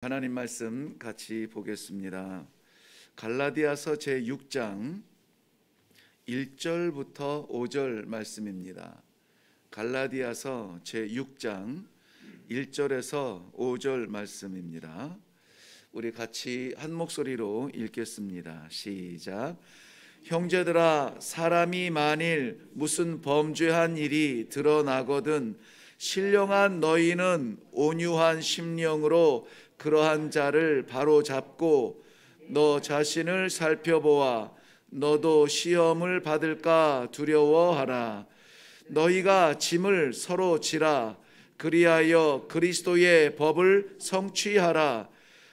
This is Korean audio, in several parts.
하나님 말씀 같이 보겠습니다. 갈라디아서 제6장 1절부터 5절 말씀입니다. 갈라디아서 제6장 1절에서 5절 말씀입니다. 우리 같이 한 목소리로 읽겠습니다. 시작. 형제들아, 사람이 만일 무슨 범죄한 일이 드러나거든 신령한 너희는 온유한 심령으로 그러한 자를 바로 잡고 너 자신을 살펴보아 너도 시험을 받을까 두려워하라. 너희가 짐을 서로 지라. 그리하여 그리스도의 법을 성취하라.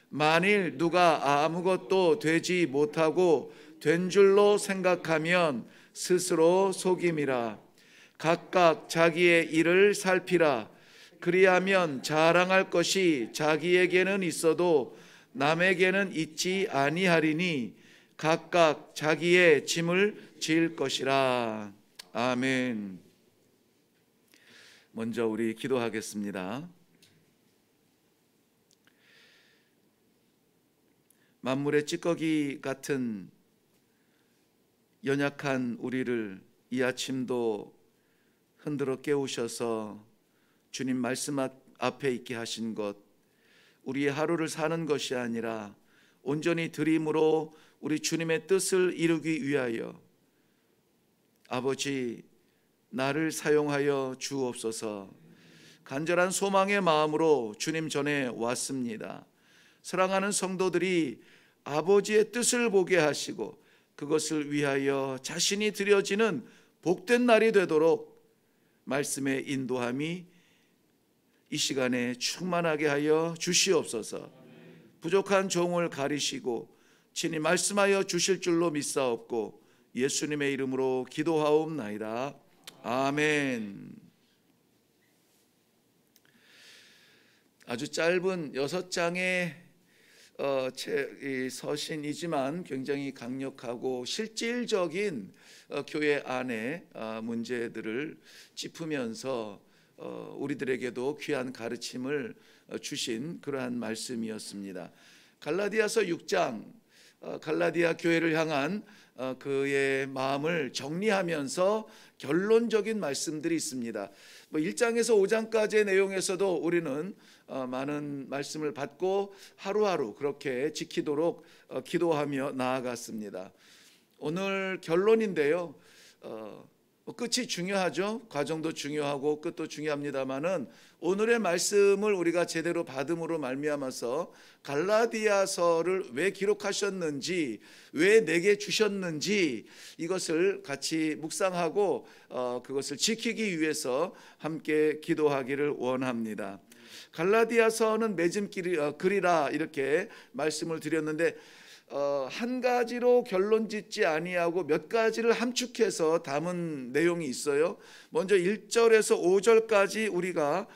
만일 누가 아무것도 되지 못하고 된 줄로 생각하면 스스로 속임이라. 각각 자기의 일을 살피라. 그리하면 자랑할 것이 자기에게는 있어도 남에게는 있지 아니하리니 각각 자기의 짐을 질 것이라. 아멘. 먼저 우리 기도하겠습니다. 만물의 찌꺼기 같은 연약한 우리를 이 아침도 흔들어 깨우셔서 주님 말씀 앞에 있게 하신 것, 우리의 하루를 사는 것이 아니라 온전히 드림으로 우리 주님의 뜻을 이루기 위하여 아버지 나를 사용하여 주옵소서. 간절한 소망의 마음으로 주님 전에 왔습니다. 사랑하는 성도들이 아버지의 뜻을 보게 하시고 그것을 위하여 자신이 드려지는 복된 날이 되도록 말씀의 인도함이 이 시간에 충만하게 하여 주시옵소서. 부족한 종을 가리시고 친히 말씀하여 주실 줄로 믿사옵고 예수님의 이름으로 기도하옵나이다. 아멘. 아주 짧은 6장의 서신이지만 굉장히 강력하고 실질적인 교회 안의 문제들을 짚으면서 우리들에게도 귀한 가르침을 주신 그러한 말씀이었습니다. 갈라디아서 6장, 갈라디아 교회를 향한 그의 마음을 정리하면서 결론적인 말씀들이 있습니다. 1장에서 5장까지의 내용에서도 우리는 많은 말씀을 받고 하루하루 그렇게 지키도록 기도하며 나아갔습니다. 오늘 결론인데요. 끝이 중요하죠. 과정도 중요하고 끝도 중요합니다만은 오늘의 말씀을 우리가 제대로 받음으로 말미암아서 갈라디아서를 왜 기록하셨는지, 왜 내게 주셨는지 이것을 같이 묵상하고 그것을 지키기 위해서 함께 기도하기를 원합니다. 갈라디아서는 맺은 글이라 이렇게 말씀을 드렸는데 한 가지로 결론 짓지 아니하고 몇 가지를 함축해서 담은 내용이 있어요. 먼저 1절에서 5절까지 우리가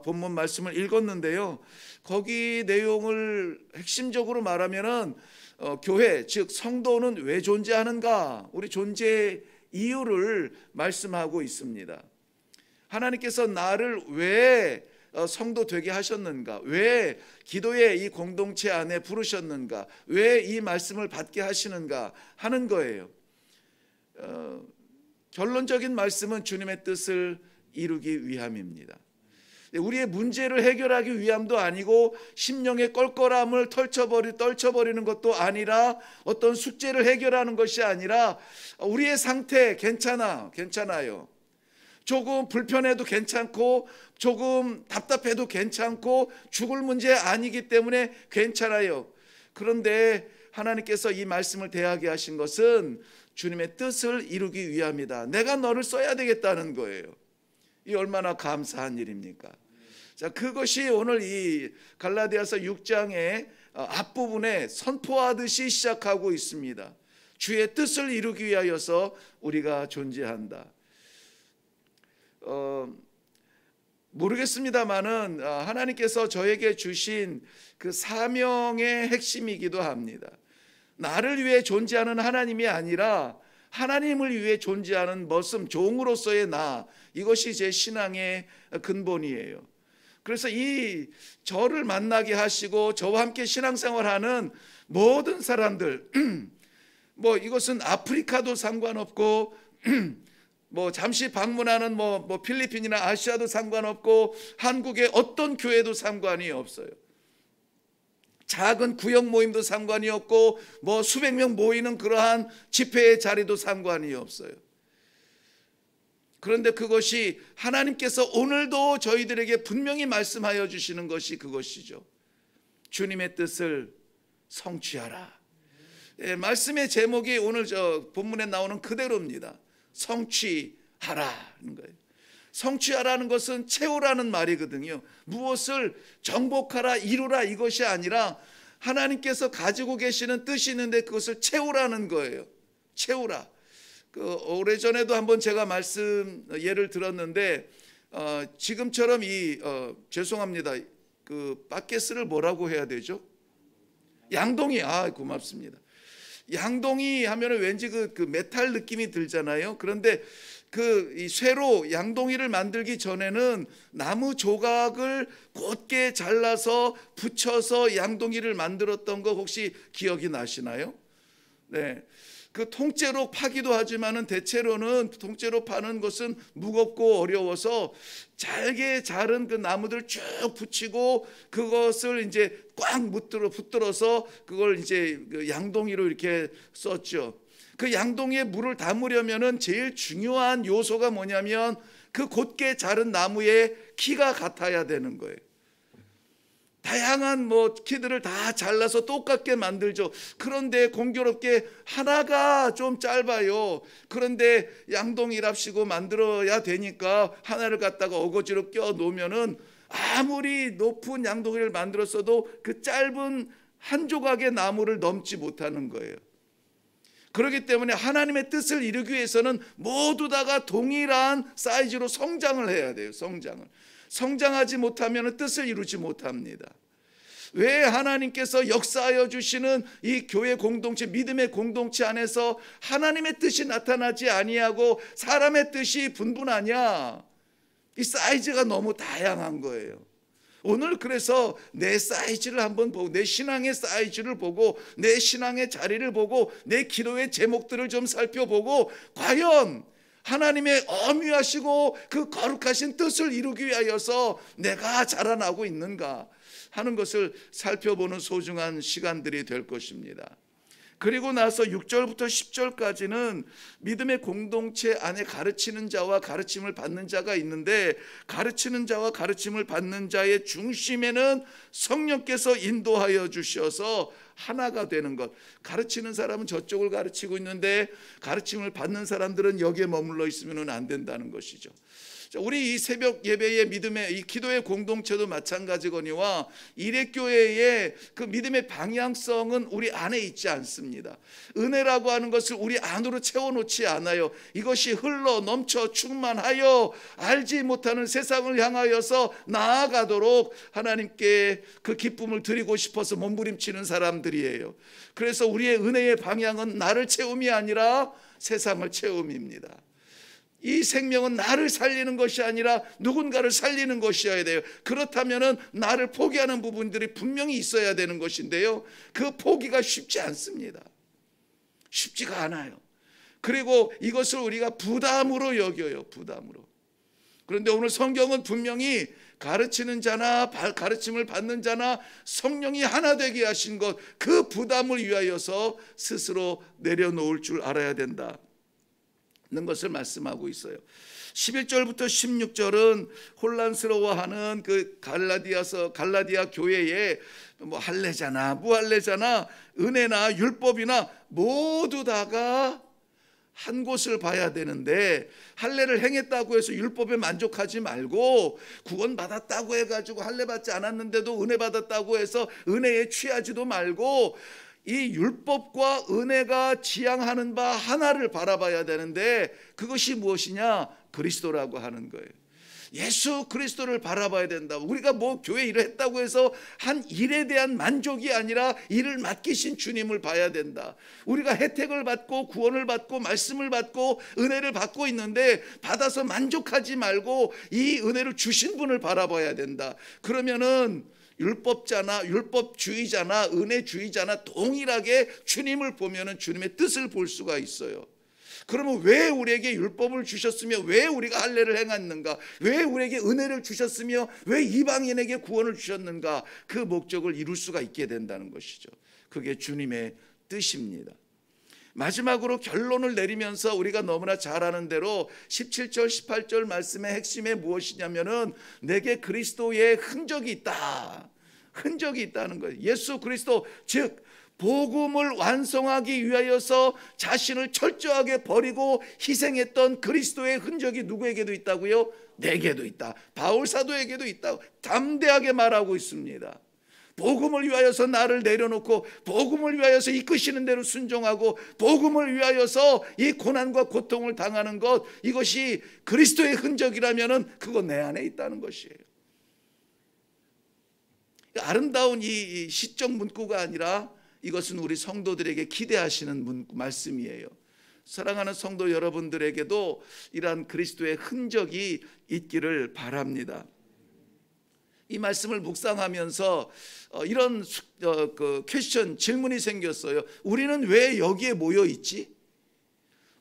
본문 말씀을 읽었는데요. 거기 내용을 핵심적으로 말하면은 교회, 즉 성도는 왜 존재하는가, 우리 존재의 이유를 말씀하고 있습니다. 하나님께서 나를 왜 성도 되게 하셨는가, 왜 기도의 이 공동체 안에 부르셨는가, 왜 이 말씀을 받게 하시는가 하는 거예요. 결론적인 말씀은 주님의 뜻을 이루기 위함입니다. 우리의 문제를 해결하기 위함도 아니고 심령의 껄껄함을 떨쳐버리는 것도 아니라 어떤 숙제를 해결하는 것이 아니라 우리의 상태 괜찮아요. 조금 불편해도 괜찮고 조금 답답해도 괜찮고 죽을 문제 아니기 때문에 괜찮아요. 그런데 하나님께서 이 말씀을 대하게 하신 것은 주님의 뜻을 이루기 위함이다. 내가 너를 써야 되겠다는 거예요. 이 얼마나 감사한 일입니까? 자, 그것이 오늘 이 갈라디아서 6장의 앞부분에 선포하듯이 시작하고 있습니다. 주의 뜻을 이루기 위하여서 우리가 존재한다. 모르겠습니다만은 하나님께서 저에게 주신 그 사명의 핵심이기도 합니다. 나를 위해 존재하는 하나님이 아니라 하나님을 위해 존재하는 머슴, 종으로서의 나, 이것이 제 신앙의 근본이에요. 그래서 이 저를 만나게 하시고 저와 함께 신앙생활하는 모든 사람들, 뭐 이것은 아프리카도 상관없고 뭐 잠시 방문하는 뭐 필리핀이나 아시아도 상관없고 한국의 어떤 교회도 상관이 없어요. 작은 구역 모임도 상관이 없고 뭐 수백 명 모이는 그러한 집회의 자리도 상관이 없어요. 그런데 그것이 하나님께서 오늘도 저희들에게 분명히 말씀하여 주시는 것이 그것이죠. 주님의 뜻을 성취하라. 예, 말씀의 제목이 오늘 저 본문에 나오는 그대로입니다. 성취하라는 거예요. 성취하라는 것은 채우라는 말이거든요. 무엇을 정복하라, 이루라 이것이 아니라 하나님께서 가지고 계시는 뜻이 있는데 그것을 채우라는 거예요. 채우라. 오래전에도 한번 제가 예를 들었는데 지금처럼 죄송합니다. 그 바켓을 뭐라고 해야 되죠? 양동이. 고맙습니다. 양동이 하면은 왠지 그 메탈 느낌이 들잖아요. 그런데 이 쇠로 양동이를 만들기 전에는 나무 조각을 곧게 잘라서 붙여서 양동이를 만들었던 거 혹시 기억이 나시나요? 네. 그 통째로 파기도 하지만은 대체로는 통째로 파는 것은 무겁고 어려워서 잘게 자른 그 나무들을 쭉 붙이고 그것을 이제 꽉 붙들어서 그걸 이제 양동이로 이렇게 썼죠. 그 양동이에 물을 담으려면은 제일 중요한 요소가 뭐냐면 그 곧게 자른 나무의 키가 같아야 되는 거예요. 다양한 키들을 다 잘라서 똑같게 만들죠. 그런데 공교롭게 하나가 좀 짧아요. 그런데 양동이랍시고 만들어야 되니까 하나를 갖다가 어거지로 껴 놓으면은 아무리 높은 양동이를 만들었어도 그 짧은 한 조각의 나무를 넘지 못하는 거예요. 그렇기 때문에 하나님의 뜻을 이루기 위해서는 모두 다가 동일한 사이즈로 성장을 해야 돼요. 성장하지 못하면 뜻을 이루지 못합니다. 왜 하나님께서 역사하여 주시는 이 교회 공동체, 믿음의 공동체 안에서 하나님의 뜻이 나타나지 아니하고 사람의 뜻이 분분하냐? 이 사이즈가 너무 다양한 거예요. 오늘 그래서 내 사이즈를 한번 보고, 내 신앙의 사이즈를 보고, 내 신앙의 자리를 보고, 내 기도의 제목들을 좀 살펴보고, 과연 하나님의 엄위하시고 그 거룩하신 뜻을 이루기 위하여서 내가 자라나고 있는가 하는 것을 살펴보는 소중한 시간들이 될 것입니다. 그리고 나서 6절부터 10절까지는 믿음의 공동체 안에 가르치는 자와 가르침을 받는 자가 있는데, 가르치는 자와 가르침을 받는 자의 중심에는 성령께서 인도하여 주셔서 하나가 되는 것. 가르치는 사람은 저쪽을 가르치고 있는데 가르침을 받는 사람들은 여기에 머물러 있으면 안 된다는 것이죠. 우리 이 새벽 예배의 믿음의 이 기도의 공동체도 마찬가지거니와 일회교회의 그 믿음의 방향성은 우리 안에 있지 않습니다. 은혜라고 하는 것을 우리 안으로 채워놓지 않아요. 이것이 흘러 넘쳐 충만하여 알지 못하는 세상을 향하여서 나아가도록 하나님께 그 기쁨을 드리고 싶어서 몸부림치는 사람들이에요. 그래서 우리의 은혜의 방향은 나를 채움이 아니라 세상을 채움입니다. 이 생명은 나를 살리는 것이 아니라 누군가를 살리는 것이어야 돼요. 그렇다면 나를 포기하는 부분들이 분명히 있어야 되는 것인데요, 그 포기가 쉽지 않습니다. 쉽지가 않아요. 그리고 이것을 우리가 부담으로 여겨요. 부담으로. 그런데 오늘 성경은 분명히 가르치는 자나 가르침을 받는 자나 성령이 하나 되게 하신 것, 그 부담을 위하여서 스스로 내려놓을 줄 알아야 된다 는 것을 말씀하고 있어요. 11절부터 16절은 혼란스러워하는 그 갈라디아 교회에 할례자나 무할례자나 은혜나 율법이나 모두 다가 한 곳을 봐야 되는데, 할례를 행했다고 해서 율법에 만족하지 말고, 구원 받았다고 해가지고 할례 받지 않았는데도 은혜 받았다고 해서 은혜에 취하지도 말고, 이 율법과 은혜가 지향하는 바 하나를 바라봐야 되는데, 그것이 무엇이냐? 그리스도라고 하는 거예요. 예수 그리스도를 바라봐야 된다. 우리가 뭐 교회 일을 했다고 해서 한 일에 대한 만족이 아니라 일을 맡기신 주님을 봐야 된다. 우리가 혜택을 받고 구원을 받고 말씀을 받고 은혜를 받고 있는데 받아서 만족하지 말고 이 은혜를 주신 분을 바라봐야 된다. 그러면은 율법자나 율법주의자나 은혜주의자나 동일하게 주님을 보면은 주님의 뜻을 볼 수가 있어요. 그러면 왜 우리에게 율법을 주셨으며 왜 우리가 할례를 행했는가? 왜 우리에게 은혜를 주셨으며 왜 이방인에게 구원을 주셨는가? 그 목적을 이룰 수가 있게 된다는 것이죠. 그게 주님의 뜻입니다. 마지막으로 결론을 내리면서 우리가 너무나 잘 아는 대로 17절 18절 말씀의 핵심이 무엇이냐면은 내게 그리스도의 흔적이 있다. 흔적이 있다는 거예요. 예수 그리스도, 즉 복음을 완성하기 위하여서 자신을 철저하게 버리고 희생했던 그리스도의 흔적이 누구에게도 있다고요? 내게도 있다. 바울 사도에게도 있다고 담대하게 말하고 있습니다. 복음을 위하여서 나를 내려놓고 복음을 위하여서 이끄시는 대로 순종하고 복음을 위하여서 이 고난과 고통을 당하는 것, 이것이 그리스도의 흔적이라면은 그거 내 안에 있다는 것이에요. 아름다운 이 시적 문구가 아니라 이것은 우리 성도들에게 기대하시는 말씀이에요. 사랑하는 성도 여러분들에게도 이러한 그리스도의 흔적이 있기를 바랍니다. 이 말씀을 묵상하면서 이런 퀘스천, 질문이 생겼어요. 우리는 왜 여기에 모여 있지?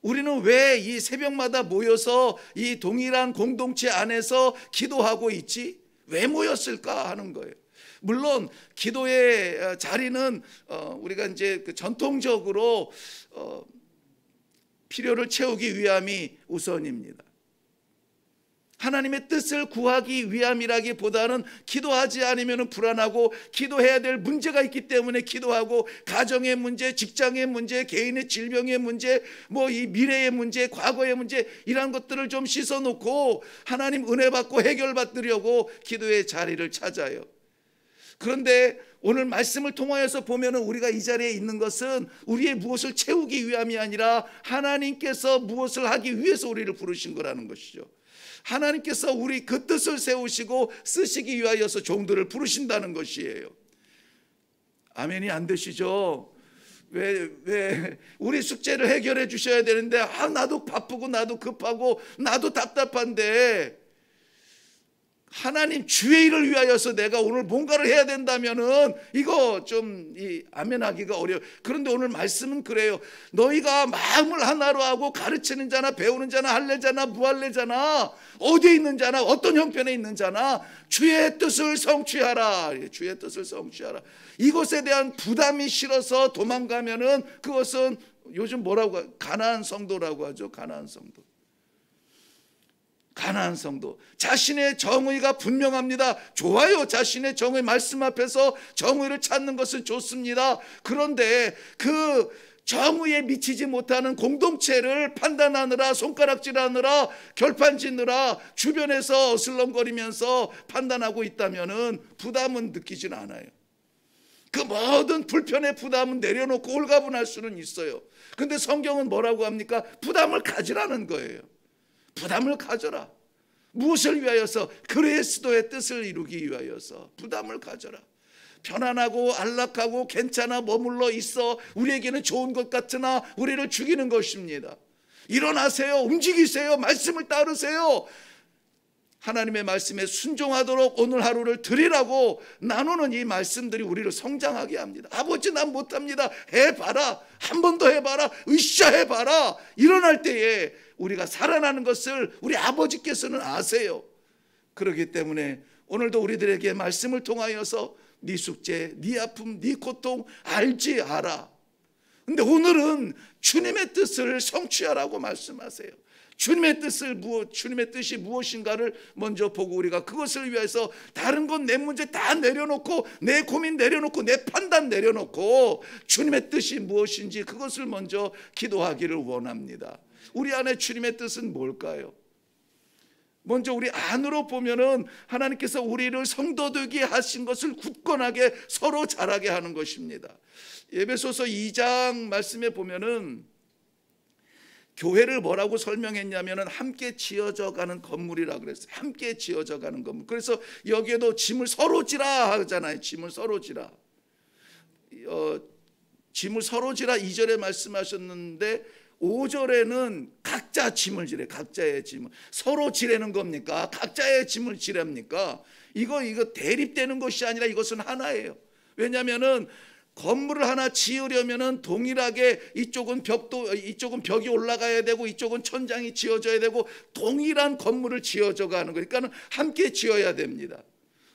우리는 왜 이 새벽마다 모여서 이 동일한 공동체 안에서 기도하고 있지? 왜 모였을까 하는 거예요. 물론 기도의 자리는 우리가 이제 전통적으로 필요를 채우기 위함이 우선입니다. 하나님의 뜻을 구하기 위함이라기보다는 기도하지 않으면 불안하고 기도해야 될 문제가 있기 때문에 기도하고, 가정의 문제, 직장의 문제, 개인의 질병의 문제, 뭐 이 미래의 문제, 과거의 문제, 이런 것들을 좀 씻어놓고 하나님 은혜 받고 해결받으려고 기도의 자리를 찾아요. 그런데 오늘 말씀을 통하여서 보면은 우리가 이 자리에 있는 것은 우리의 무엇을 채우기 위함이 아니라 하나님께서 무엇을 하기 위해서 우리를 부르신 거라는 것이죠. 하나님께서 우리 그 뜻을 세우시고 쓰시기 위하여서 종들을 부르신다는 것이에요. 아멘이 안 되시죠? 왜 우리 숙제를 해결해 주셔야 되는데 나도 바쁘고 나도 급하고 나도 답답한데, 하나님 주의 일을 위하여서 내가 오늘 뭔가를 해야 된다면은 이거 좀 아멘하기가 어려워요. 그런데 오늘 말씀은 그래요. 너희가 마음을 하나로 하고 가르치는 자나 배우는 자나 할례자나 무할례자나 어디에 있는 자나 어떤 형편에 있는 자나 주의 뜻을 성취하라. 주의 뜻을 성취하라. 이것에 대한 부담이 싫어서 도망가면은 그것은 요즘 뭐라고 가나안 성도라고 하죠. 가나안 성도. 가나안 성도, 자신의 정의가 분명합니다. 좋아요. 자신의 정의, 말씀 앞에서 정의를 찾는 것은 좋습니다. 그런데 그 정의에 미치지 못하는 공동체를 판단하느라, 손가락질하느라, 결판짓느라 주변에서 어슬렁거리면서 판단하고 있다면은 부담은 느끼진 않아요. 그 모든 불편의 부담은 내려놓고 홀가분할 수는 있어요. 그런데 성경은 뭐라고 합니까? 부담을 가지라는 거예요. 부담을 가져라. 무엇을 위하여서? 그리스도의 뜻을 이루기 위하여서 부담을 가져라. 편안하고 안락하고 괜찮아 머물러 있어 우리에게는 좋은 것 같으나 우리를 죽이는 것입니다. 일어나세요. 움직이세요. 말씀을 따르세요. 하나님의 말씀에 순종하도록 오늘 하루를 드리라고 나누는 이 말씀들이 우리를 성장하게 합니다. 아버지, 난 못합니다. 해봐라. 한 번 더 해봐라. 으쌰 해봐라. 일어날 때에 우리가 살아나는 것을 우리 아버지께서는 아세요. 그렇기 때문에 오늘도 우리들에게 말씀을 통하여서 네 숙제, 네 아픔, 네 고통 알지 알아. 근데 오늘은 주님의 뜻을 성취하라고 말씀하세요. 주님의 뜻이 무엇인가를 먼저 보고 우리가 그것을 위해서 다른 건 내 문제 다 내려놓고 내 고민 내려놓고 내 판단 내려놓고 주님의 뜻이 무엇인지 그것을 먼저 기도하기를 원합니다. 우리 안에 주님의 뜻은 뭘까요? 먼저 우리 안으로 보면은 하나님께서 우리를 성도되게 하신 것을 굳건하게 서로 자라게 하는 것입니다. 에베소서 2장 말씀에 보면은 교회를 뭐라고 설명했냐면은 함께 지어져 가는 건물이라 그랬어요. 함께 지어져 가는 건물. 그래서 여기에도 짐을 서로 지라 하잖아요. 짐을 서로 지라. 짐을 서로 지라 2절에 말씀하셨는데 5절에는 각자 짐을 지래. 각자의 짐을. 서로 지라는 겁니까? 각자의 짐을 지랍니까? 이거 대립되는 것이 아니라 이것은 하나예요. 왜냐하면은 건물을 하나 지으려면은 동일하게 이쪽은 벽이 올라가야 되고 이쪽은 천장이 지어져야 되고 동일한 건물을 지어져 가는 거니까 그러니까는 함께 지어야 됩니다.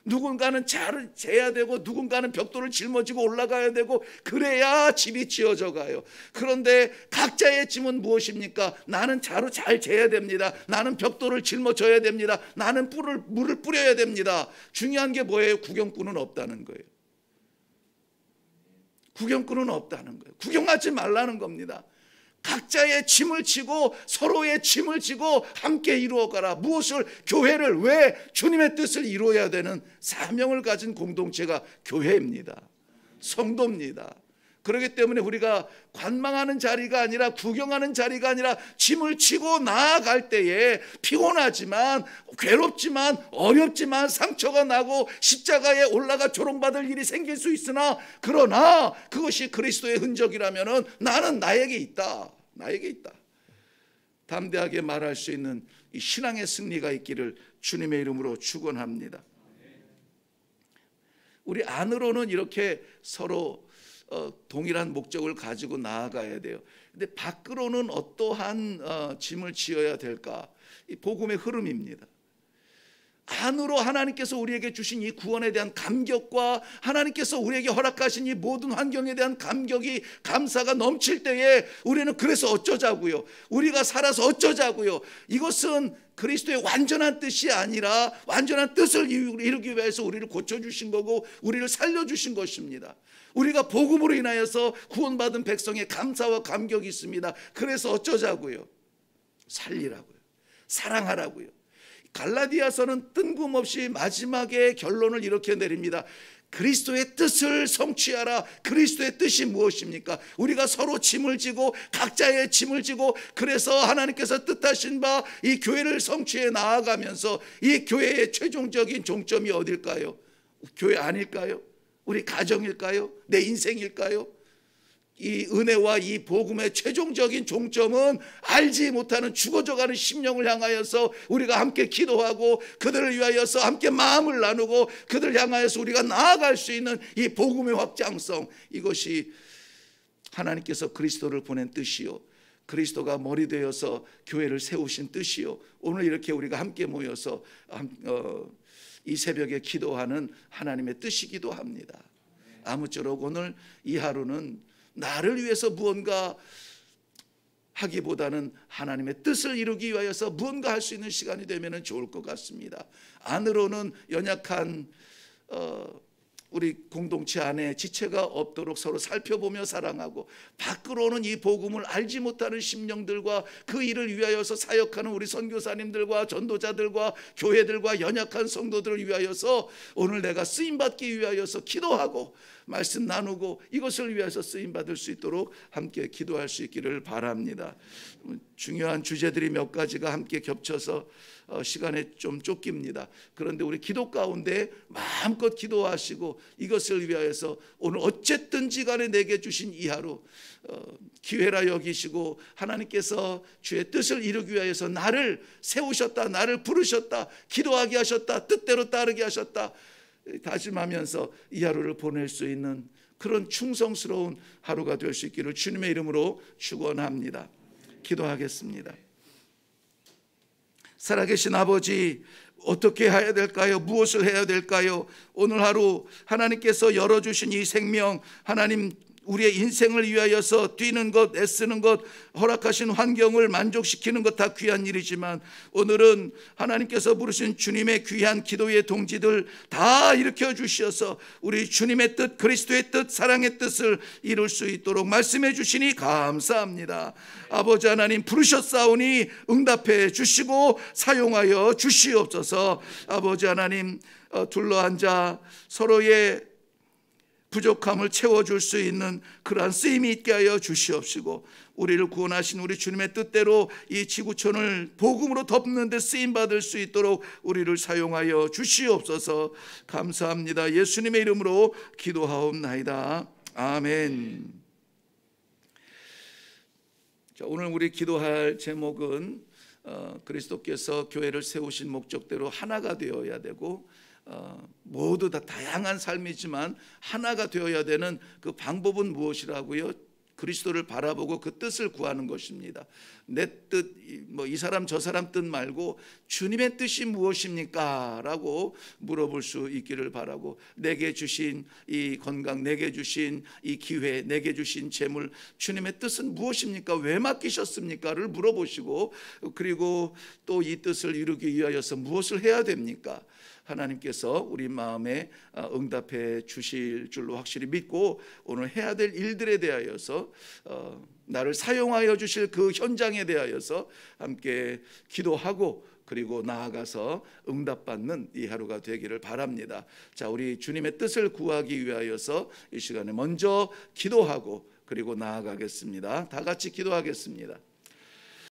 누군가는 자를 재야 되고 누군가는 벽돌을 짊어지고 올라가야 되고 그래야 집이 지어져 가요. 그런데 각자의 짐은 무엇입니까? 나는 자로 잘 재야 됩니다. 나는 벽돌을 짊어져야 됩니다. 나는 물을 뿌려야 됩니다. 중요한 게 뭐예요? 구경꾼은 없다는 거예요. 구경꾼은 없다는 거예요. 구경하지 말라는 겁니다. 각자의 짐을 지고 서로의 짐을 지고 함께 이루어가라. 무엇을? 교회를. 왜? 주님의 뜻을 이루어야 되는 사명을 가진 공동체가 교회입니다. 성도입니다. 그렇기 때문에 우리가 관망하는 자리가 아니라 구경하는 자리가 아니라 짐을 지고 나아갈 때에 피곤하지만 괴롭지만 어렵지만 상처가 나고 십자가에 올라가 조롱받을 일이 생길 수 있으나 그러나 그것이 그리스도의 흔적이라면 나는 나에게 있다. 나에게 있다. 담대하게 말할 수 있는 이 신앙의 승리가 있기를 주님의 이름으로 축원합니다. 우리 안으로는 이렇게 서로 동일한 목적을 가지고 나아가야 돼요. 근데 밖으로는 어떠한 짐을 지어야 될까? 이 복음의 흐름입니다. 안으로 하나님께서 우리에게 주신 이 구원에 대한 감격과 하나님께서 우리에게 허락하신 이 모든 환경에 대한 감격이 감사가 넘칠 때에 우리는 그래서 어쩌자고요? 우리가 살아서 어쩌자고요? 이것은 그리스도의 완전한 뜻이 아니라 완전한 뜻을 이루기 위해서 우리를 고쳐주신 거고 우리를 살려주신 것입니다. 우리가 복음으로 인하여서 구원받은 백성의 감사와 감격이 있습니다. 그래서 어쩌자고요? 살리라고요. 사랑하라고요. 갈라디아서는 뜬금없이 마지막에 결론을 이렇게 내립니다. 그리스도의 뜻을 성취하라. 그리스도의 뜻이 무엇입니까? 우리가 서로 짐을 지고 각자의 짐을 지고 그래서 하나님께서 뜻하신 바 이 교회를 성취해 나아가면서 이 교회의 최종적인 종점이 어딜까요? 교회 아닐까요? 우리 가정일까요? 내 인생일까요? 이 은혜와 이 복음의 최종적인 종점은 알지 못하는 죽어져가는 심령을 향하여서 우리가 함께 기도하고 그들을 위하여서 함께 마음을 나누고 그들을 향하여서 우리가 나아갈 수 있는 이 복음의 확장성, 이것이 하나님께서 그리스도를 보낸 뜻이요 그리스도가 머리 되어서 교회를 세우신 뜻이요 오늘 이렇게 우리가 함께 모여서 이 새벽에 기도하는 하나님의 뜻이기도 합니다. 아무쪼록 오늘 이 하루는 나를 위해서 무언가 하기보다는 하나님의 뜻을 이루기 위하여서 무언가 할 수 있는 시간이 되면 좋을 것 같습니다. 안으로는 연약한 우리 공동체 안에 지체가 없도록 서로 살펴보며 사랑하고 밖으로는 이 복음을 알지 못하는 심령들과 그 일을 위하여서 사역하는 우리 선교사님들과 전도자들과 교회들과 연약한 성도들을 위하여서 오늘 내가 쓰임받기 위하여서 기도하고 말씀 나누고 이것을 위해서 쓰임받을 수 있도록 함께 기도할 수 있기를 바랍니다. 중요한 주제들이 몇 가지가 함께 겹쳐서 시간에 좀 쫓깁니다. 그런데 우리 기도 가운데 마음껏 기도하시고 이것을 위하여서 오늘 어쨌든지 간에 내게 주신 이 하루 기회라 여기시고 하나님께서 주의 뜻을 이루기 위하여서 나를 세우셨다, 나를 부르셨다, 기도하게 하셨다, 뜻대로 따르게 하셨다 다짐하면서 이 하루를 보낼 수 있는 그런 충성스러운 하루가 될 수 있기를 주님의 이름으로 축원합니다. 기도하겠습니다. 살아계신 아버지, 어떻게 해야 될까요? 무엇을 해야 될까요? 오늘 하루 하나님께서 열어주신 이 생명, 하나님 우리의 인생을 위하여서 뛰는 것, 애쓰는 것, 허락하신 환경을 만족시키는 것 다 귀한 일이지만 오늘은 하나님께서 부르신 주님의 귀한 기도의 동지들 다 일으켜 주셔서 우리 주님의 뜻, 그리스도의 뜻, 사랑의 뜻을 이룰 수 있도록 말씀해 주시니 감사합니다. 아버지 하나님, 부르셨사오니 응답해 주시고 사용하여 주시옵소서. 아버지 하나님, 둘러앉아 서로의 부족함을 채워줄 수 있는 그러한 쓰임이 있게 하여 주시옵시고, 우리를 구원하신 우리 주님의 뜻대로 이 지구촌을 복음으로 덮는 데 쓰임받을 수 있도록 우리를 사용하여 주시옵소서. 감사합니다. 예수님의 이름으로 기도하옵나이다. 아멘. 자, 오늘 우리 기도할 제목은 그리스도께서 교회를 세우신 목적대로 하나가 되어야 되고, 모두 다 다양한 삶이지만 하나가 되어야 되는 그 방법은 무엇이라고요? 그리스도를 바라보고 그 뜻을 구하는 것입니다. 내 뜻, 이 사람 저 사람 뜻 말고 주님의 뜻이 무엇입니까? 라고 물어볼 수 있기를 바라고, 내게 주신 이 건강, 내게 주신 이 기회, 내게 주신 재물, 주님의 뜻은 무엇입니까? 왜 맡기셨습니까?를 물어보시고, 그리고 또 이 뜻을 이루기 위하여서 무엇을 해야 됩니까? 하나님께서 우리 마음에 응답해 주실 줄로 확실히 믿고, 오늘 해야 될 일들에 대하여서 나를 사용하여 주실 그 현장에 대하여서 함께 기도하고, 그리고 나아가서 응답받는 이 하루가 되기를 바랍니다. 자, 우리 주님의 뜻을 구하기 위하여서 이 시간에 먼저 기도하고 그리고 나아가겠습니다. 다 같이 기도하겠습니다.